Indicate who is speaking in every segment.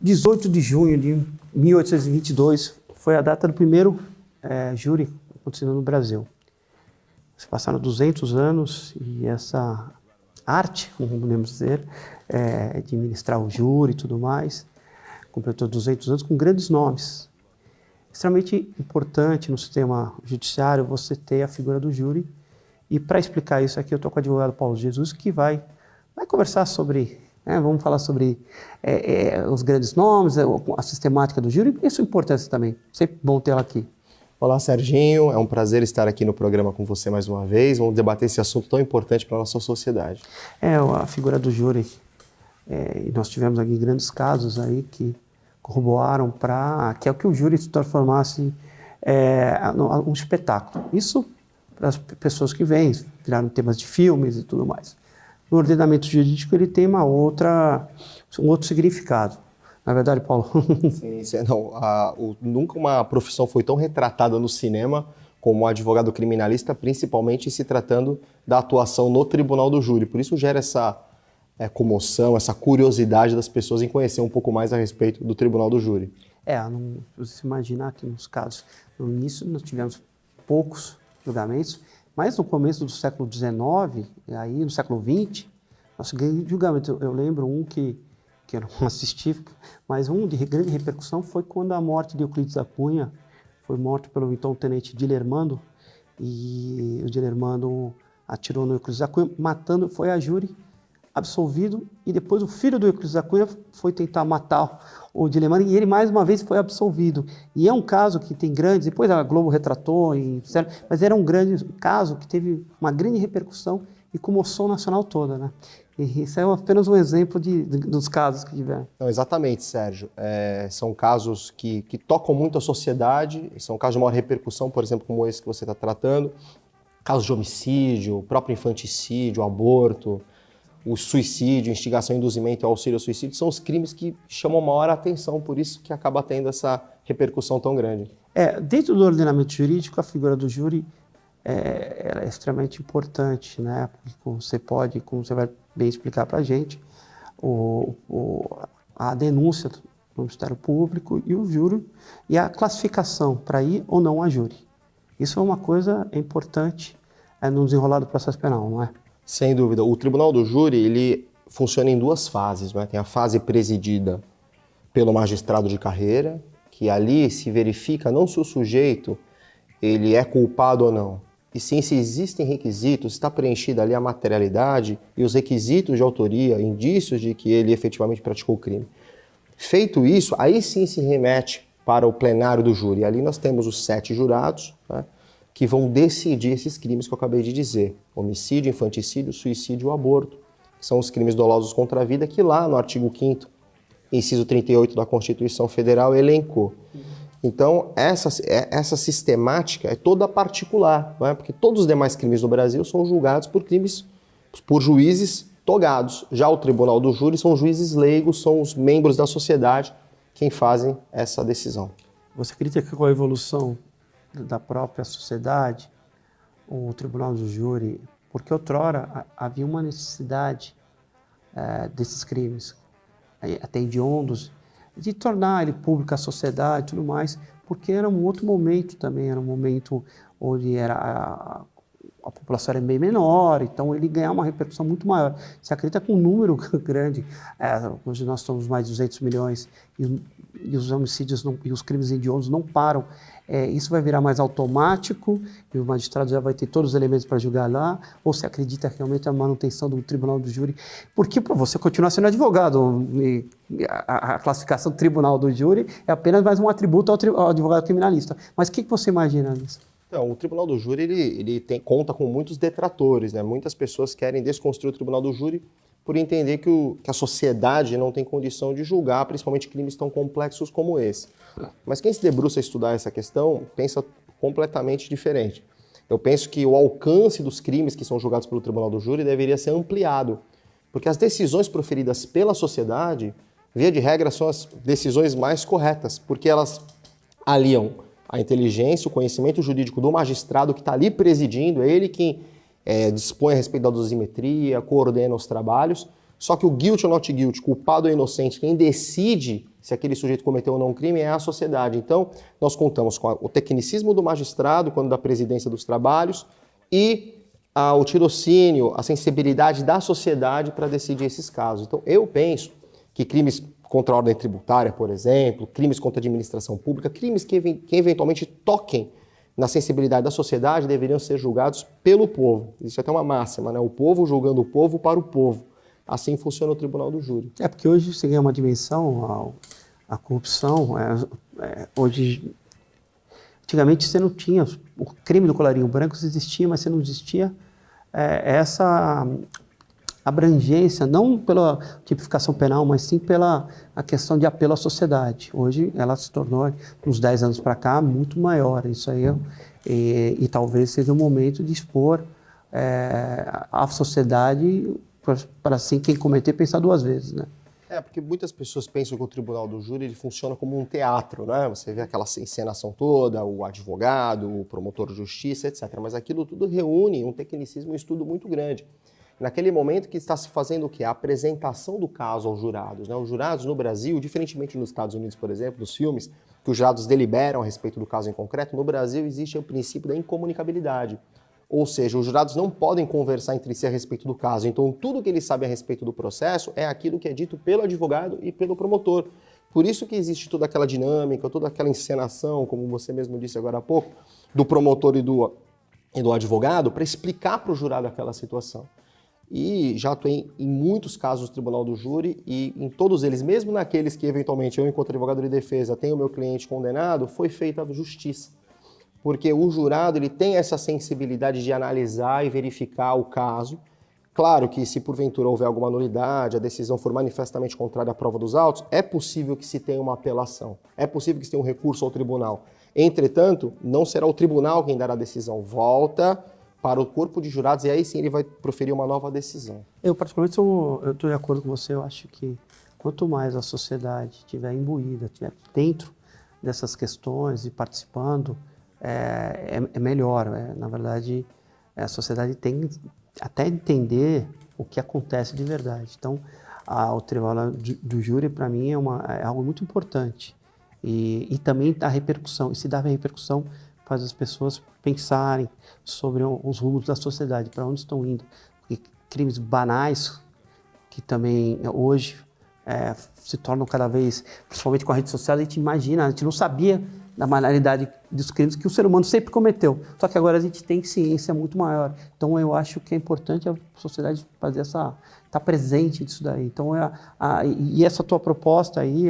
Speaker 1: 18 de junho de 1822 foi a data do primeiro júri acontecendo no Brasil. Se passaram 200 anos e essa arte, como podemos dizer, de ministrar o júri e tudo mais, completou 200 anos com grandes nomes. Extremamente importante no sistema judiciário você ter a figura do júri. E para explicar isso aqui, eu estou com o advogado Paulo Jesus, que vai conversar sobre, vamos falar sobre os grandes nomes, a sistemática do júri e a sua importância também. Sempre bom tê-la aqui.
Speaker 2: Olá, Serginho. É um prazer estar aqui no programa com você mais uma vez. Vamos debater esse assunto tão importante para a nossa sociedade.
Speaker 1: A figura do júri. E nós tivemos aqui grandes casos aí que corroboraram para que é o que o júri se transformasse um espetáculo. Isso para as pessoas que vêm, viraram temas de filmes e tudo mais. No ordenamento jurídico ele tem um outro significado. Na verdade, Paulo?
Speaker 2: Sim, nunca uma profissão foi tão retratada no cinema como o advogado criminalista, principalmente se tratando da atuação no tribunal do júri. Por isso gera essa comoção, essa curiosidade das pessoas em conhecer um pouco mais a respeito do tribunal do júri.
Speaker 1: Você imaginar que nos casos, no início nós tivemos poucos julgamentos, mas no começo do século XIX, aí no século XX, nós ganhamos julgamento. Eu lembro um que eu não assisti, mas um de grande repercussão foi quando a morte de Euclides da Cunha, foi morto pelo então tenente Dilermando, e o Dilermando atirou no Euclides da Cunha, matando, foi a júri absolvido, e depois o filho do Euclides da Cunha foi tentar matar o Dilermando, e ele mais uma vez foi absolvido. E é um caso que tem grandes, depois a Globo retratou, mas era um grande caso que teve uma grande repercussão e comoção nacional toda, né? E isso é apenas um exemplo dos casos que tiveram.
Speaker 2: Não, exatamente, Sérgio. São casos que tocam muito a sociedade, são casos de maior repercussão, por exemplo, como esse que você está tratando, casos de homicídio, próprio infanticídio, aborto, o suicídio, instigação, induzimento e auxílio ao suicídio, são os crimes que chamam maior atenção, por isso que acaba tendo essa repercussão tão grande.
Speaker 1: Dentro do ordenamento jurídico, a figura do júri ela é extremamente importante, né? Porque como você vai bem explicar para a gente, a denúncia do Ministério Público e o júri e a classificação para ir ou não a júri. Isso é uma coisa importante no desenrolar do processo penal, não é?
Speaker 2: Sem dúvida. O Tribunal do Júri, ele funciona em duas fases, né? Tem a fase presidida pelo magistrado de carreira, que ali se verifica não se o sujeito ele é culpado ou não, e sim se existem requisitos, está preenchida ali a materialidade e os requisitos de autoria, indícios de que ele efetivamente praticou o crime. Feito isso, aí sim se remete para o plenário do júri. Ali nós temos os 7 jurados, né, que vão decidir esses crimes que eu acabei de dizer. Homicídio, infanticídio, suicídio e aborto, que são os crimes dolosos contra a vida, que lá no artigo 5º, inciso 38 da Constituição Federal, elencou. Então, essa sistemática é toda particular, não é? Porque todos os demais crimes no Brasil são julgados por juízes togados. Já o Tribunal do Júri são juízes leigos, são os membros da sociedade quem fazem essa decisão.
Speaker 1: Você acredita que com a evolução da própria sociedade, o Tribunal do Júri, porque outrora havia uma necessidade desses crimes, até hediondos, de tornar ele público à sociedade e tudo mais, porque era um outro momento também, era um momento onde a população era bem menor, então ele ganhava uma repercussão muito maior. Você acredita com um número grande, hoje nós somos mais de 200 milhões e os homicídios e os crimes hediondos não param, isso vai virar mais automático e o magistrado já vai ter todos os elementos para julgar lá, ou você acredita realmente na manutenção do Tribunal do Júri? Porque você continua sendo advogado, e a classificação do Tribunal do Júri é apenas mais um atributo ao advogado criminalista. Mas o que você imagina nisso?
Speaker 2: Então, o Tribunal do Júri ele conta com muitos detratores, né? Muitas pessoas querem desconstruir o Tribunal do Júri por entender que a sociedade não tem condição de julgar, principalmente crimes tão complexos como esse. Mas quem se debruça a estudar essa questão pensa completamente diferente. Eu penso que o alcance dos crimes que são julgados pelo Tribunal do Júri deveria ser ampliado, porque as decisões proferidas pela sociedade, via de regra, são as decisões mais corretas, porque elas aliam a inteligência, o conhecimento jurídico do magistrado que está ali presidindo, é ele quem dispõe a respeito da dosimetria, coordena os trabalhos, só que o guilty ou not guilty, culpado ou inocente, quem decide se aquele sujeito cometeu ou não um crime, é a sociedade. Então, nós contamos com o tecnicismo do magistrado, quando da presidência dos trabalhos, e o tirocínio, a sensibilidade da sociedade para decidir esses casos. Então, eu penso que crimes contra a ordem tributária, por exemplo, crimes contra a administração pública, crimes que eventualmente toquem na sensibilidade da sociedade deveriam ser julgados pelo povo. Existe até uma máxima, né? O povo julgando o povo para o povo. Assim funciona o Tribunal do Júri.
Speaker 1: Porque hoje você ganha uma dimensão, a corrupção, hoje, antigamente você não tinha, o crime do colarinho branco existia, mas você não existia essa abrangência, não pela tipificação penal, mas sim pela a questão de apelo à sociedade. Hoje ela se tornou, uns 10 anos para cá, muito maior. Isso aí, e talvez seja o momento de expor à sociedade para assim quem cometer pensar 2 vezes, né?
Speaker 2: Porque muitas pessoas pensam que o Tribunal do Júri ele funciona como um teatro, né? Você vê aquela encenação toda, o advogado, o promotor de justiça, etc. Mas aquilo tudo reúne um tecnicismo e um estudo muito grande. Naquele momento que está se fazendo o quê? A apresentação do caso aos jurados, né? Os jurados no Brasil, diferentemente nos Estados Unidos, por exemplo, nos filmes, que os jurados deliberam a respeito do caso em concreto, no Brasil existe o princípio da incomunicabilidade. Ou seja, os jurados não podem conversar entre si a respeito do caso. Então, tudo que eles sabem a respeito do processo é aquilo que é dito pelo advogado e pelo promotor. Por isso que existe toda aquela dinâmica, toda aquela encenação, como você mesmo disse agora há pouco, do promotor e do advogado, para explicar para o jurado aquela situação. E já atuei em muitos casos do Tribunal do Júri e em todos eles, mesmo naqueles que eventualmente eu, enquanto advogado de defesa, tenho o meu cliente condenado, foi feita a justiça. Porque o jurado ele tem essa sensibilidade de analisar e verificar o caso. Claro que se porventura houver alguma nulidade, a decisão for manifestamente contrária à prova dos autos, é possível que se tenha uma apelação, é possível que se tenha um recurso ao tribunal. Entretanto, não será o tribunal quem dará a decisão, volta para o corpo de jurados e aí sim ele vai proferir uma nova decisão.
Speaker 1: Eu particularmente estou de acordo com você, eu acho que quanto mais a sociedade estiver imbuída, estiver dentro dessas questões e participando, é melhor. Na verdade, a sociedade tem até entender o que acontece de verdade. Então, o Tribunal do Júri, para mim, é algo muito importante. E também dá repercussão. E se dá repercussão, faz as pessoas pensarem sobre os rumos da sociedade, para onde estão indo. E crimes banais, que também hoje se tornam cada vez, principalmente com a rede social, a gente imagina, a gente não sabia da banalidade dos crimes que o ser humano sempre cometeu. Só que agora a gente tem ciência muito maior. Então eu acho que é importante a sociedade fazer estar presente nisso daí. Então e essa tua proposta aí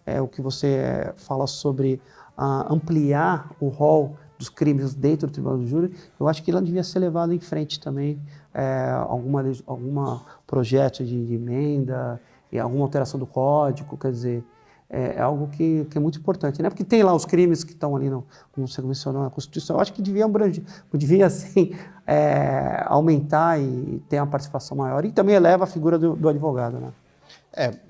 Speaker 1: é o que você fala sobre ampliar o rol dos crimes dentro do Tribunal do Júri. Eu acho que ela devia ser levada em frente também, alguma projeto de emenda e alguma alteração do código, quer dizer, é algo que é muito importante, né? Porque tem lá os crimes que estão ali, como você mencionou, na Constituição. Eu acho que devia abranger, devia assim, aumentar e ter uma participação maior. E também eleva a figura do advogado, né?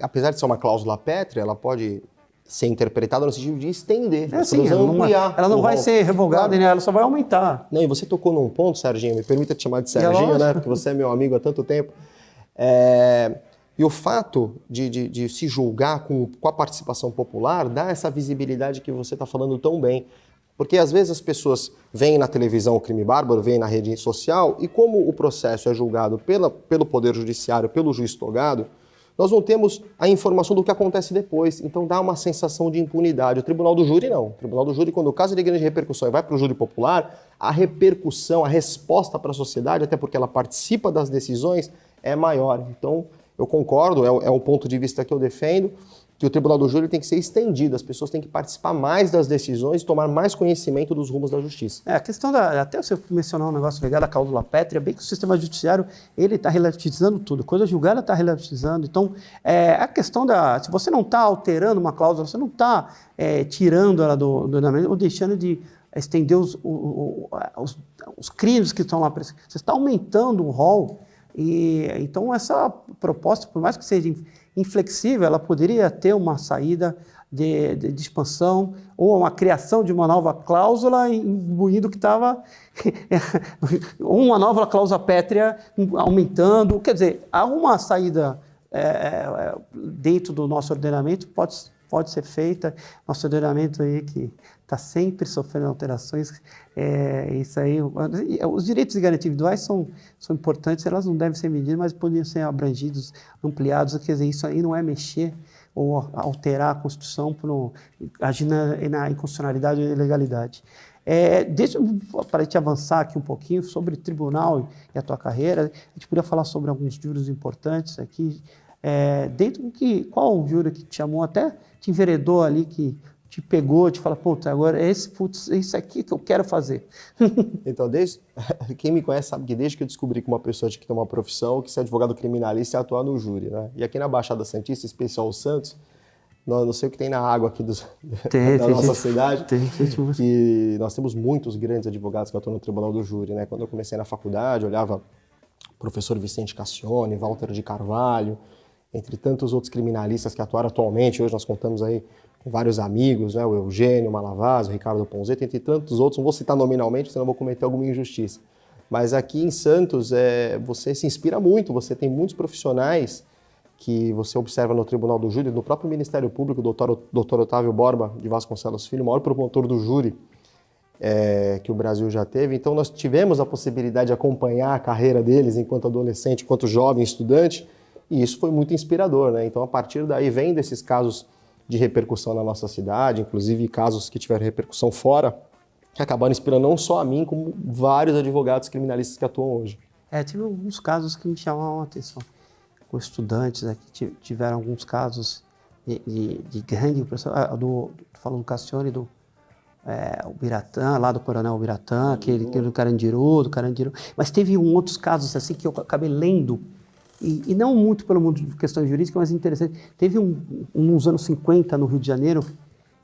Speaker 2: Apesar de ser uma cláusula pétrea, ela pode ser interpretada no sentido de estender.
Speaker 1: Sim, ela não vai ser revogada, claro, né? Ela só vai aumentar.
Speaker 2: Não, e você tocou num ponto, Serginho, me permita te chamar de Serginho, né? Porque você é meu amigo há tanto tempo. E o fato de se julgar com a participação popular dá essa visibilidade que você está falando tão bem. Porque às vezes as pessoas veem na televisão o crime bárbaro, veem na rede social, e como o processo é julgado pelo Poder Judiciário, pelo juiz togado, nós não temos a informação do que acontece depois. Então dá uma sensação de impunidade. O Tribunal do Júri não. O Tribunal do Júri, quando o caso de grande repercussão e vai para o júri popular, a repercussão, a resposta para a sociedade, até porque ela participa das decisões, é maior. Então, eu concordo, é um ponto de vista que eu defendo, que o Tribunal do Júri tem que ser estendido, as pessoas têm que participar mais das decisões e tomar mais conhecimento dos rumos da justiça.
Speaker 1: A questão até você mencionar um negócio ligado à cláusula pétrea, bem que o sistema judiciário, ele está relativizando tudo, coisa julgada está relativizando, então a questão se você não está alterando uma cláusula, você não está tirando ela do ordenamento ou deixando de estender os crimes que estão lá, você está aumentando o rol. Então essa proposta, por mais que seja inflexível, ela poderia ter uma saída de expansão ou uma criação de uma nova cláusula imbuindo que estava uma nova cláusula pétrea aumentando. Quer dizer, há uma saída dentro do nosso ordenamento, pode ser feita. Nosso ordenamento aí que está sempre sofrendo alterações, isso aí, os direitos e garantias individuais são importantes, elas não devem ser medidas, mas podem ser abrangidos, ampliados, quer dizer, isso aí não é mexer ou alterar a Constituição agir na inconstitucionalidade ou ilegalidade. Para a gente avançar aqui um pouquinho sobre o tribunal e a tua carreira, a gente podia falar sobre alguns juros importantes aqui. Qual o júri que te chamou, até te enveredou ali, que te pegou, te fala, agora é isso aqui que eu quero fazer?
Speaker 2: Então, quem me conhece sabe que desde que eu descobri que uma pessoa tinha que ter uma profissão, que ser advogado criminalista e atuar no júri, né? E aqui na Baixada Santista, especial Santos, não sei o que tem na água aqui da nossa cidade, que nós temos muitos grandes advogados que atuam no Tribunal do Júri, né? Quando eu comecei na faculdade, olhava o professor Vicente Cassione, Walter de Carvalho, entre tantos outros criminalistas que atuaram atualmente. Hoje nós contamos aí com vários amigos, né? O Eugênio Malavaz, o Ricardo Ponzetta, entre tantos outros. Não vou citar nominalmente, senão vou cometer alguma injustiça. Mas aqui em Santos, você se inspira muito, você tem muitos profissionais que você observa no Tribunal do Júri, no próprio Ministério Público, o Dr. Otávio Borba de Vasconcelos Filho, o maior promotor do júri que o Brasil já teve. Então nós tivemos a possibilidade de acompanhar a carreira deles enquanto adolescente, enquanto jovem estudante, e isso foi muito inspirador, né? Então a partir daí vem desses casos de repercussão na nossa cidade, inclusive casos que tiveram repercussão fora, que acabaram inspirando não só a mim, como vários advogados criminalistas que atuam hoje.
Speaker 1: Tive alguns casos que me chamaram a atenção. Com estudantes aqui, tiveram alguns casos de grande impressão. Falando do Cassione, do Biratã, lá do Coronel Biratã, aquele do Carandiru, Mas teve outros casos assim que eu acabei lendo, e não muito pelo mundo de questões jurídicas, mas interessante. Teve nos anos 50, no Rio de Janeiro,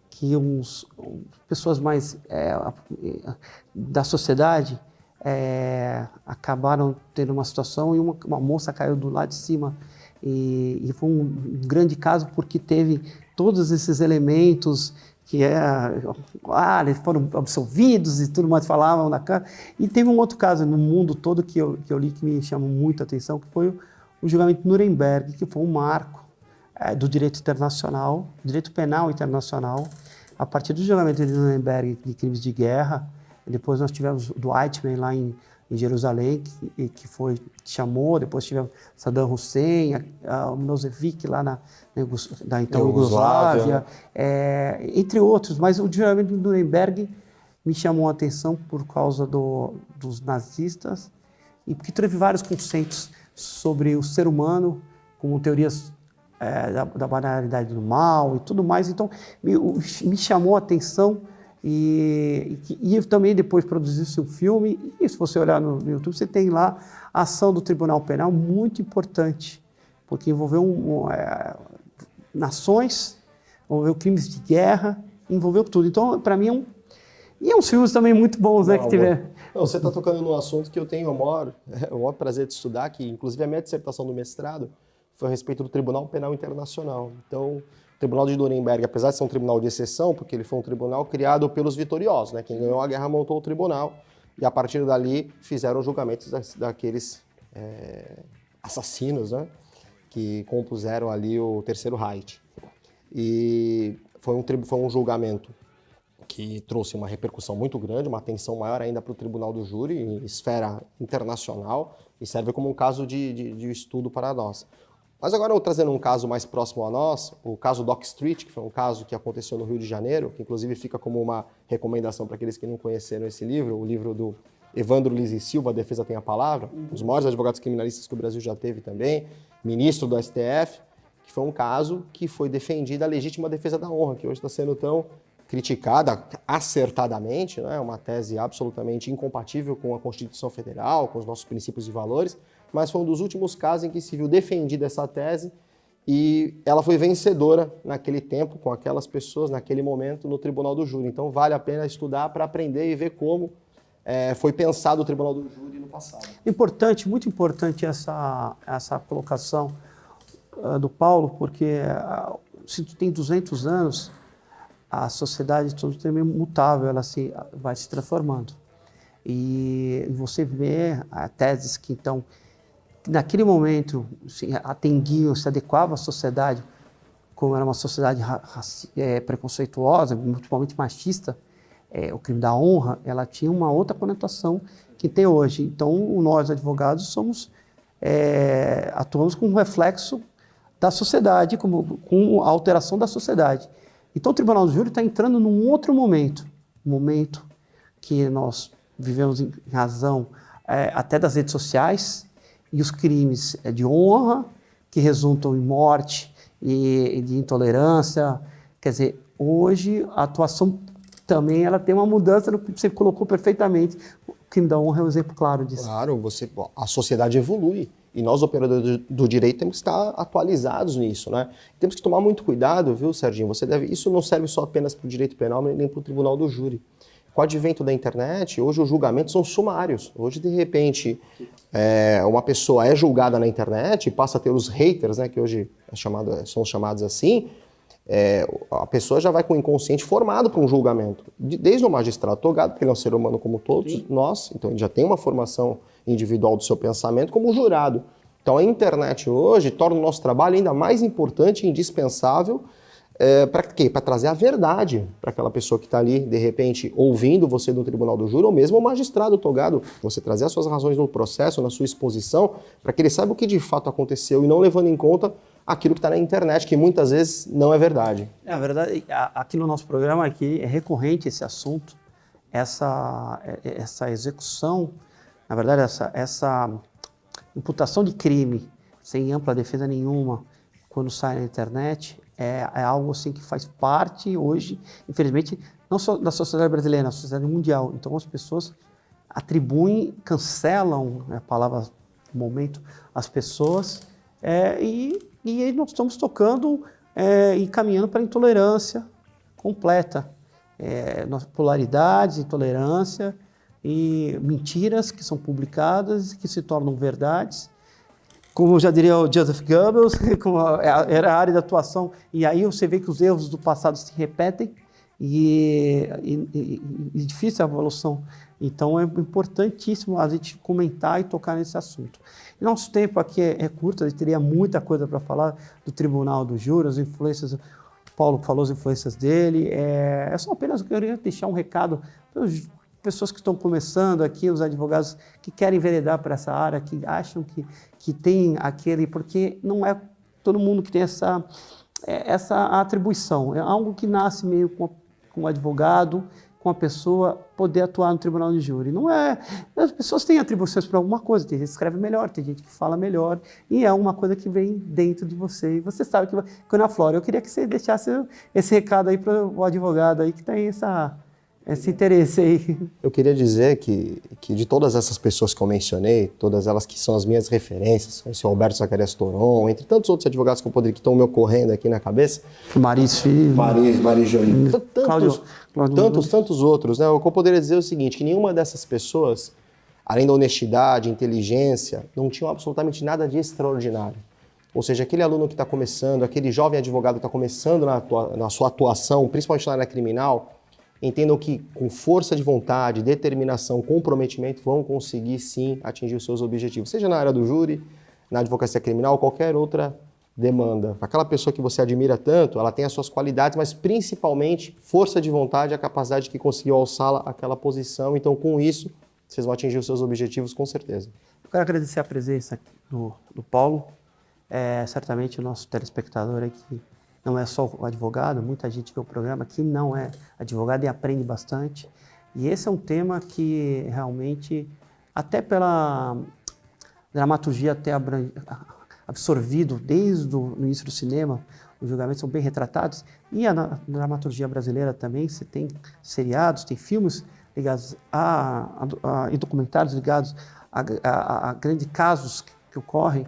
Speaker 1: que pessoas mais da sociedade acabaram tendo uma situação e uma moça caiu do lado de cima. E foi um grande caso porque teve todos esses elementos que eles foram absolvidos e tudo mais, falavam na cara. E teve um outro caso no mundo todo que eu li que me chamou muito a atenção, que foi o julgamento de Nuremberg, que foi um marco do direito internacional, direito penal internacional. A partir do julgamento de Nuremberg de crimes de guerra, depois nós tivemos do Eichmann lá em Jerusalém, que chamou, depois tivemos Saddam Hussein, o Milosevic lá na então Iugoslávia, entre outros. Mas o julgamento de Nuremberg me chamou a atenção por causa dos nazistas, e porque teve vários conceitos sobre o ser humano, como teorias da banalidade do mal e tudo mais. Então, me chamou a atenção. E também depois produziu-se um filme, e se você olhar no YouTube, você tem lá a ação do Tribunal Penal, muito importante, porque envolveu nações, envolveu crimes de guerra, envolveu tudo. Então, para mim, e uns filmes também muito bons, né, que tiver.
Speaker 2: Você está tocando num assunto que eu tenho o maior prazer de estudar, que inclusive a minha dissertação do mestrado foi a respeito do Tribunal Penal Internacional. Então, o Tribunal de Nuremberg, apesar de ser um tribunal de exceção, porque ele foi um tribunal criado pelos vitoriosos, né? Quem ganhou a guerra montou o tribunal, e a partir dali fizeram julgamentos daqueles assassinos, né? Que compuseram ali o Terceiro Reich. E foi um julgamento que trouxe uma repercussão muito grande, uma atenção maior ainda para o Tribunal do Júri, em esfera internacional, e serve como um caso de estudo para nós. Mas agora eu trazendo um caso mais próximo a nós, o caso Dock Street, que foi um caso que aconteceu no Rio de Janeiro, que inclusive fica como uma recomendação para aqueles que não conheceram esse livro, o livro do Evandro Liz e Silva, A Defesa Tem a Palavra, um dos maiores advogados criminalistas que o Brasil já teve também, ministro do STF, que foi um caso que foi defendida a legítima defesa da honra, que hoje está sendo tão criticada acertadamente, né? Uma tese absolutamente incompatível com a Constituição Federal, com os nossos princípios e valores, mas foi um dos últimos casos em que se viu defendida essa tese e ela foi vencedora naquele tempo, com aquelas pessoas, naquele momento, no Tribunal do Júri. Então vale a pena estudar para aprender e ver como foi pensado o Tribunal do Júri no passado.
Speaker 1: Importante, muito importante essa colocação do Paulo, porque se tem 200 anos, a sociedade toda é meio mutável, ela vai se transformando. E você vê teses que, então, naquele momento atendiam, se adequavam à sociedade, como era uma sociedade preconceituosa, principalmente machista, o crime da honra, ela tinha uma outra conotação que tem hoje. Então, nós, advogados, atuamos com um reflexo da sociedade, com a alteração da sociedade. Então, o Tribunal do Júri está entrando num outro momento, um momento que nós vivemos em razão até das redes sociais, e os crimes de honra, que resultam em morte e de intolerância. Quer dizer, hoje a atuação também ela tem uma mudança, você colocou perfeitamente. O crime da honra é um exemplo claro disso.
Speaker 2: Claro, a sociedade evolui. E nós, operadores do direito, temos que estar atualizados nisso, né? Temos que tomar muito cuidado, viu, Serginho? Isso não serve só apenas para o direito penal, nem para o Tribunal do Júri. Com o advento da internet, hoje os julgamentos são sumários. Hoje, de repente, uma pessoa é julgada na internet e passa a ter os haters, né, que hoje são chamados assim, a pessoa já vai com o inconsciente formado para um julgamento. Desde o magistrado togado, porque ele é um ser humano como todos nós, então ele já tem uma formação individual do seu pensamento, como jurado. Então a internet hoje torna o nosso trabalho ainda mais importante e indispensável. Para quê? Para trazer a verdade para aquela pessoa que está ali, de repente, ouvindo você no Tribunal do Júri, ou mesmo o magistrado togado, você trazer as suas razões no processo, na sua exposição, para que ele saiba o que de fato aconteceu e não levando em conta aquilo que está na internet, que muitas vezes não é verdade.
Speaker 1: É verdade. Aqui no nosso programa aqui é recorrente esse assunto, essa execução, na verdade, essa imputação de crime sem ampla defesa nenhuma quando sai na internet, é algo assim que faz parte hoje, infelizmente, não só da sociedade brasileira, da sociedade mundial. Então as pessoas atribuem, cancelam, a palavra do momento, as pessoas, e aí nós estamos tocando e caminhando para a intolerância completa. Polaridades, intolerância e mentiras que são publicadas e que se tornam verdades. Como já diria o Joseph Goebbels, era a área de atuação, e aí você vê que os erros do passado se repetem e difícil a evolução. Então é importantíssimo a gente comentar e tocar nesse assunto. E nosso tempo aqui é curto, a gente teria muita coisa para falar do Tribunal do Júri, as influências, o Paulo falou as influências dele, só apenas eu queria deixar um recado para as pessoas que estão começando aqui, os advogados que querem enveredar para essa área, que acham que tem aquele, porque não é todo mundo que tem essa atribuição, é algo que nasce meio com o advogado, com a pessoa poder atuar no Tribunal de Júri. Não é, as pessoas têm atribuições para alguma coisa, tem gente que escreve melhor, tem gente que fala melhor, e é uma coisa que vem dentro de você, e você sabe que quando aflora. Eu queria que você deixasse esse recado aí para o advogado aí que tem esse interesse aí. Eu
Speaker 2: queria dizer que de todas essas pessoas que eu mencionei, todas elas que são as minhas referências, o senhor Alberto Zacarias Toron, entre tantos outros advogados que estão me ocorrendo aqui na cabeça.
Speaker 1: Maris Filho.
Speaker 2: Maris Jolie. Tantos outros, né? O que eu poderia dizer é o seguinte, que nenhuma dessas pessoas, além da honestidade, inteligência, não tinham absolutamente nada de extraordinário. Ou seja, aquele aluno que está começando, aquele jovem advogado que está começando na sua atuação, principalmente na área criminal, entendam que com força de vontade, determinação, comprometimento, vão conseguir sim atingir os seus objetivos, seja na área do júri, na advocacia criminal, qualquer outra demanda. Aquela pessoa que você admira tanto, ela tem as suas qualidades, mas principalmente força de vontade e a capacidade que conseguiu alçá-la àquela posição. Então, com isso, vocês vão atingir os seus objetivos com certeza.
Speaker 1: Eu quero agradecer a presença do Paulo, certamente o nosso telespectador aqui. Não é só o advogado, muita gente vê o programa que não é advogado e aprende bastante. E esse é um tema que realmente, até pela dramaturgia até absorvido desde o início do cinema, os julgamentos são bem retratados. E a dramaturgia brasileira também, você tem seriados, tem filmes ligados e documentários ligados a grandes casos que ocorrem.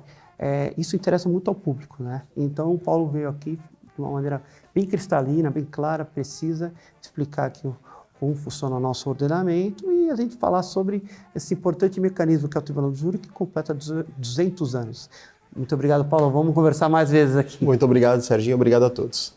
Speaker 1: Isso interessa muito ao público, né? Então o Paulo veio aqui de uma maneira bem cristalina, bem clara, precisa, explicar aqui como funciona o nosso ordenamento e a gente falar sobre esse importante mecanismo que é o Tribunal do Júri, que completa 200 anos. Muito obrigado, Paulo. Vamos conversar mais vezes aqui.
Speaker 2: Muito obrigado, Serginho. Obrigado a todos.